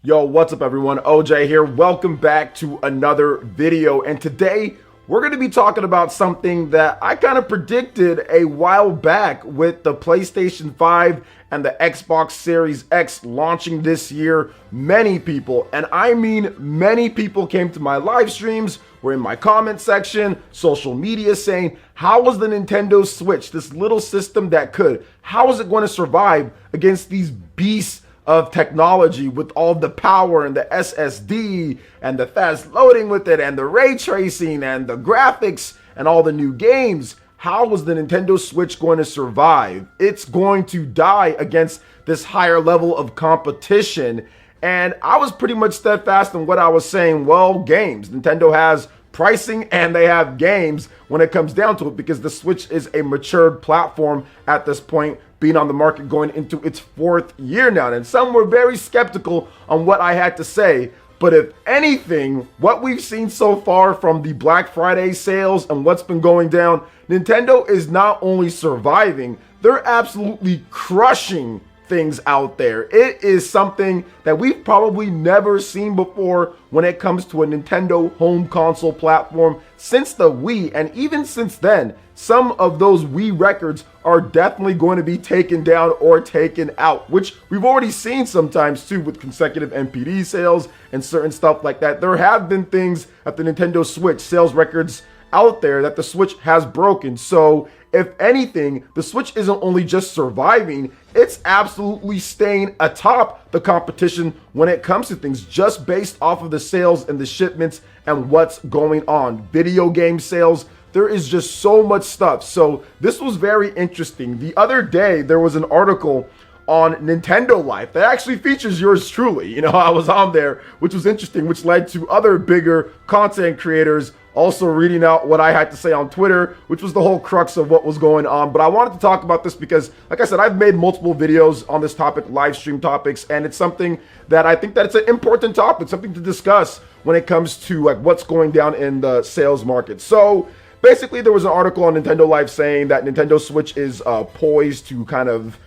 Yo, what's up everyone? OJ here. Welcome back to another video. And today we're going to be talking about something that I kind of predicted a while back with the PlayStation 5 and the Xbox Series X launching this year. Many people, and I mean many people, came to my live streams, were in my comment section, social media saying, how was the Nintendo Switch, this little system that could, how is it going to survive against these beasts of technology with all the power and the SSD and the fast loading with it and the ray tracing and the graphics and all the new games? How was the Nintendo Switch going to survive? It's going to die against this higher level of competition. And I was pretty much steadfast in what I was saying. Well, games. Nintendo has pricing and they have games when it comes down to it, because the Switch is a matured platform at this point, being on the market going into its 4th year now. And some were very skeptical on what I had to say. But if anything, what we've seen so far from the Black Friday sales and what's been going down, Nintendo is not only surviving, they're absolutely crushing things out there. It is something that we've probably never seen before when it comes to a Nintendo home console platform since the Wii. And even since then, some of those Wii records are definitely going to be taken down or taken out, which we've already seen sometimes too with consecutive NPD sales and certain stuff like that. There have been things at the Nintendo Switch, sales records out there that the Switch has broken. So if anything, the Switch isn't only just surviving, it's absolutely staying atop the competition when it comes to things, just based off of the sales and the shipments and what's going on. Video game sales, there is just so much stuff. So this was very interesting. The other day, there was an article on Nintendo Life that actually features yours truly. You know, I was on there, which was interesting, which led to other bigger content creators also reading out what I had to say on Twitter, which was the whole crux of what was going on. But I wanted to talk about this because, like I said, I've made multiple videos on this topic, live stream topics, and it's something that I think that it's an important topic, something to discuss when it comes to like what's going down in the sales market. So basically, there was an article on Nintendo Life saying that Nintendo Switch is poised to kind of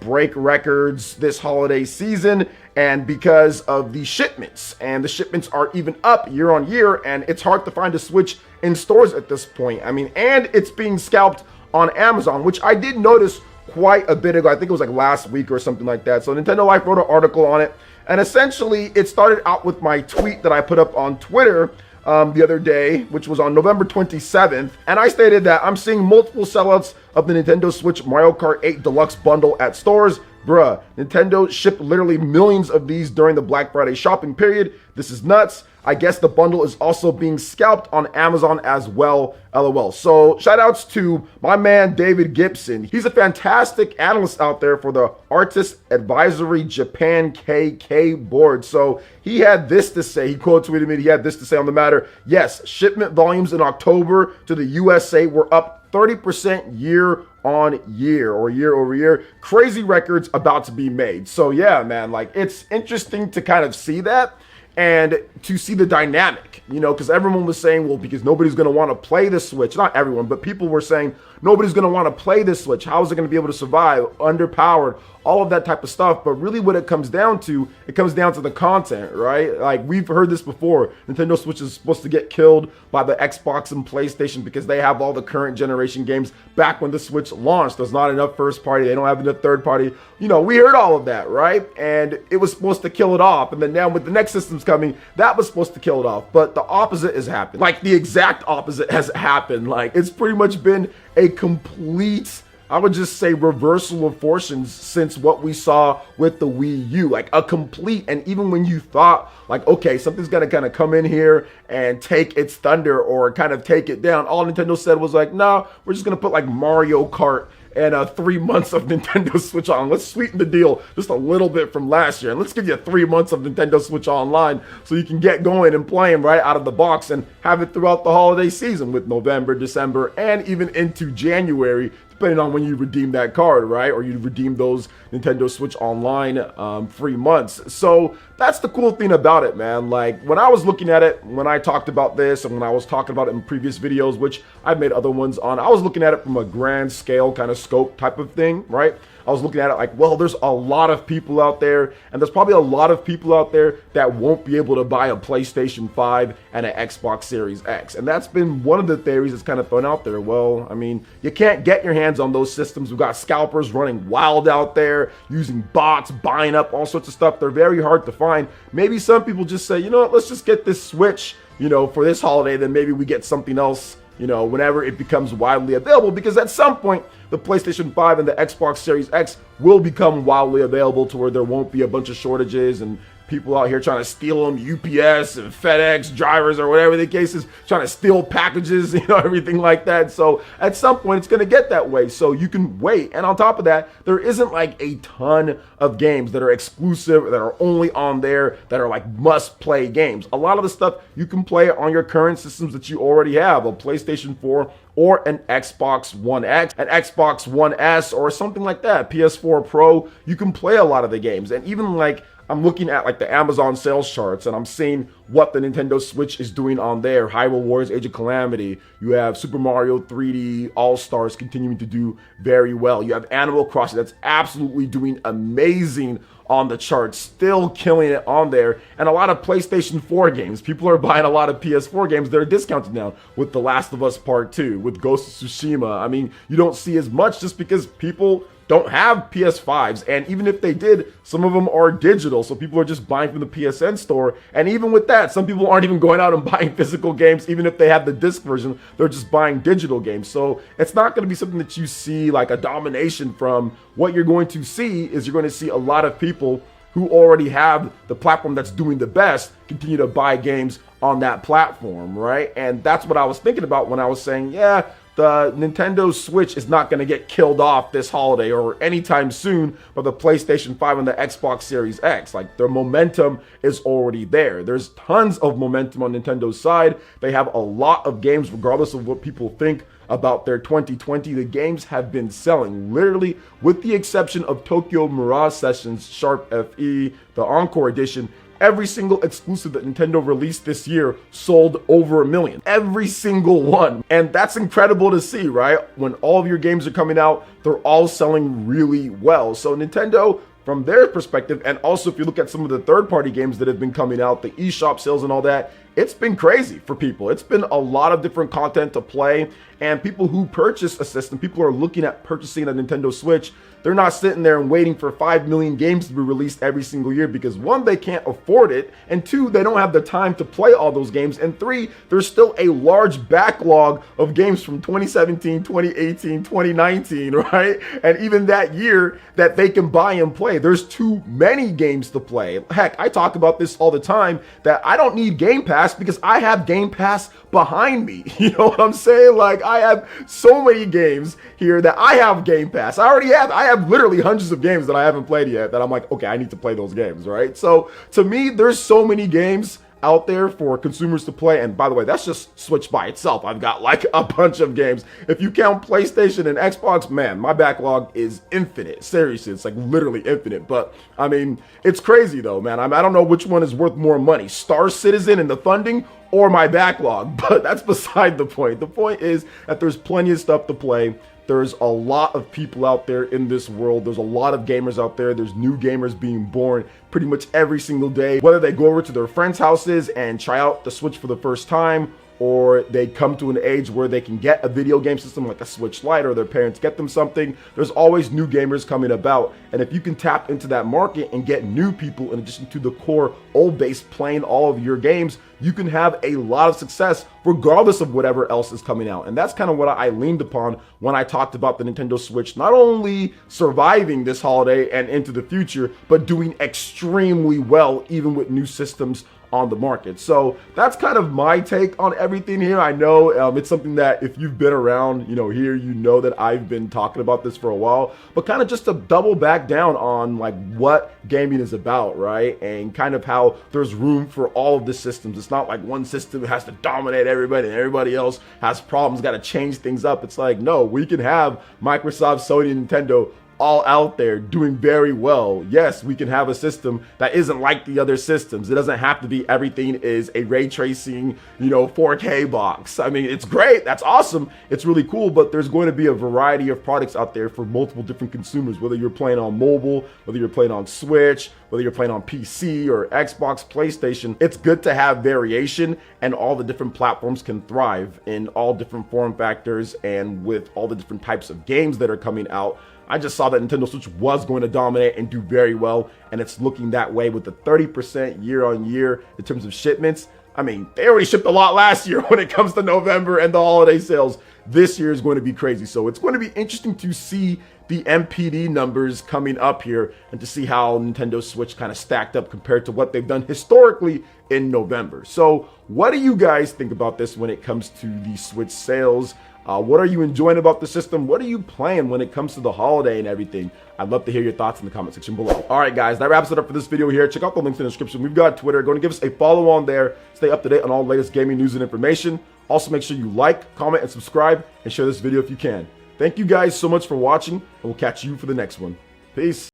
break records this holiday season, and because of the shipments, and the shipments are even up year on year, and it's hard to find a Switch in stores at this point. I mean, and it's being scalped on Amazon, which I did notice quite a bit ago. I think it was like last week or something like that. So Nintendo Life wrote an article on it, and essentially it started out with my tweet that I put up on Twitter the other day, which was on November 27th, and I stated that I'm seeing multiple sellouts of the Nintendo Switch Mario Kart 8 Deluxe bundle at stores. Bruh, Nintendo shipped literally millions of these during the Black Friday shopping period. This is nuts. I guess the bundle is also being scalped on Amazon as well, LOL. So shout outs to my man David Gibson. He's a fantastic analyst out there for the Artist Advisory Japan KK board. So he had this to say. He quote tweeted me. He had this to say on the matter. Yes, shipment volumes in October to the USA were up 30% year on year, or year over year. Crazy records about to be made. So yeah, man, like it's interesting to kind of see that and to see the dynamic, you know, because everyone was saying, well, because nobody's going to want to play the Switch. Not everyone, but people were saying nobody's going to want to play this Switch. How is it going to be able to survive? Underpowered, all of that type of stuff. But really what it comes down to the content, right? Like we've heard this before. Nintendo Switch is supposed to get killed by the Xbox and PlayStation because they have all the current generation games back when the Switch launched. There's not enough first party. They don't have enough third party. You know, we heard all of that, right? And it was supposed to kill it off. And then now with the next systems coming, that was supposed to kill it off. But the opposite has happened. Like the exact opposite has happened. Like it's pretty much been a complete, I would just say, reversal of fortunes since what we saw with the Wii U. Like a complete, and even when you thought like, okay, something's gonna kind of come in here and take its thunder or kind of take it down, all Nintendo said was like, no, we're just gonna put like Mario Kart and 3 months of Nintendo Switch on. Let's sweeten the deal just a little bit from last year. And let's give you 3 months of Nintendo Switch Online so you can get going and playing right out of the box and have it throughout the holiday season with November, December, and even into January, depending on when you redeem that card, right? Or you redeem those Nintendo Switch Online free months. So that's the cool thing about it, man. Like when I was looking at it, when I talked about this and when I was talking about it in previous videos, which I've made other ones on, I was looking at it from a grand scale kind of scope type of thing, right? I was looking at it like, well, there's a lot of people out there, and there's probably a lot of people out there that won't be able to buy a PlayStation 5 and an Xbox Series X. And that's been one of the theories that's kind of thrown out there. Well, I mean, you can't get your hands on those systems. We've got scalpers running wild out there, using bots, buying up all sorts of stuff. They're very hard to find. Maybe some people just say, you know what, let's just get this Switch, you know, for this holiday, then maybe we get something else, you know, whenever it becomes widely available, because at some point the PlayStation 5 and the Xbox Series X will become widely available to where there won't be a bunch of shortages and people out here trying to steal them, UPS and FedEx drivers or whatever the case is, trying to steal packages, you know, everything like that. So at some point it's going to get that way, so you can wait. And on top of that, there isn't like a ton of games that are exclusive, that are only on there, that are like must play games. A lot of the stuff you can play on your current systems that you already have, a PlayStation 4 or an Xbox One X, an Xbox One S, or something like that, PS4 Pro. You can play a lot of the games. And even like, I'm looking at like the Amazon sales charts and I'm seeing what the Nintendo Switch is doing on there. Hyrule Warriors Age of Calamity. You have Super Mario 3D All-Stars continuing to do very well. You have Animal Crossing that's absolutely doing amazing on the charts, still killing it on there. And a lot of PlayStation 4 games. People are buying a lot of PS4 games that are discounted now, with The Last of Us Part 2, with Ghost of Tsushima. I mean, you don't see as much just because people don't have PS5s, and even if they did, some of them are digital, so people are just buying from the PSN store. And even with that, some people aren't even going out and buying physical games. Even if they have the disc version, they're just buying digital games. So it's not going to be something that you see like a domination from. What you're going to see is you're going to see a lot of people who already have the platform that's doing the best continue to buy games on that platform, right? And that's what I was thinking about when I was saying, yeah, the Nintendo Switch is not going to get killed off this holiday or anytime soon by the PlayStation 5 and the Xbox Series X. Like, their momentum is already there. There's tons of momentum on Nintendo's side. They have a lot of games, regardless of what people think about their 2020. The games have been selling, literally, with the exception of Tokyo Mirage Sessions Sharp FE, the Encore Edition. Every single exclusive that Nintendo released this year sold over 1 million. Every single one. And that's incredible to see, right? When all of your games are coming out, they're all selling really well. So Nintendo, from their perspective, and also if you look at some of the third-party games that have been coming out, the eShop sales and all that, it's been crazy for people. It's been a lot of different content to play, and people who purchase a system, people who are looking at purchasing a Nintendo Switch, they're not sitting there and waiting for 5 million games to be released every single year, because one, they can't afford it, and two, they don't have the time to play all those games, and three, there's still a large backlog of games from 2017, 2018, 2019, right? And even that year that they can buy and play. There's too many games to play. Heck, I talk about this all the time, that I don't need Game Pass because I have Game Pass behind me. You know what I'm saying? Like, I have so many games here that I have Game Pass. I have literally hundreds of games that I haven't played yet that I'm like, okay, I need to play those games, right? So to me, there's so many games out there for consumers to play. And by the way, that's just Switch by itself. I've got like a bunch of games. If you count PlayStation and Xbox, man, my backlog is infinite. Seriously, it's like literally infinite. But I mean, it's crazy though, man. I don't know which one is worth more money, Star Citizen and the funding, or my backlog, but that's beside the point. The point is that there's plenty of stuff to play. There's a lot of people out there in this world. There's a lot of gamers out there. There's new gamers being born pretty much every single day, whether they go over to their friends' houses and try out the Switch for the first time, or they come to an age where they can get a video game system like a Switch Lite, or their parents get them something. There's always new gamers coming about. And if you can tap into that market and get new people in addition to the core old base playing all of your games, you can have a lot of success regardless of whatever else is coming out. And that's kind of what I leaned upon when I talked about the Nintendo Switch not only surviving this holiday and into the future, but doing extremely well even with new systems on the market. So that's kind of my take on everything here. I know it's something that if you've been around, you know, here, you know that I've been talking about this for a while, but kind of just to double back down on like what gaming is about, right? And kind of how there's room for all of the systems. It's not like one system has to dominate everybody and everybody else has problems, got to change things up. It's like, no, we can have Microsoft, Sony, and Nintendo all out there doing very well. Yes, we can have a system that isn't like the other systems. It doesn't have to be everything is a ray tracing, 4K box. I mean, it's great. That's awesome. It's really cool, but there's going to be a variety of products out there for multiple different consumers, whether you're playing on mobile, whether you're playing on Switch, whether you're playing on PC or Xbox, PlayStation. It's good to have variation, and all the different platforms can thrive in all different form factors and with all the different types of games that are coming out. I just saw that Nintendo Switch was going to dominate and do very well, and it's looking that way with the 30% year on year in terms of shipments. I mean, they already shipped a lot last year when it comes to November and the holiday sales. This year is going to be crazy. So it's going to be interesting to see the MPD numbers coming up here and to see how Nintendo Switch kind of stacked up compared to what they've done historically in November. So what do you guys think about this when it comes to the Switch sales? What are you enjoying about the system? What are you playing when it comes to the holiday and everything? I'd love to hear your thoughts in the comment section below. All right, guys, that wraps it up for this video here. Check out the links in the description. We've got Twitter. Go and give us a follow on there. Stay up to date on all the latest gaming news and information. Also, make sure you like, comment, and subscribe, and share this video if you can. Thank you guys so much for watching, and we'll catch you for the next one. Peace.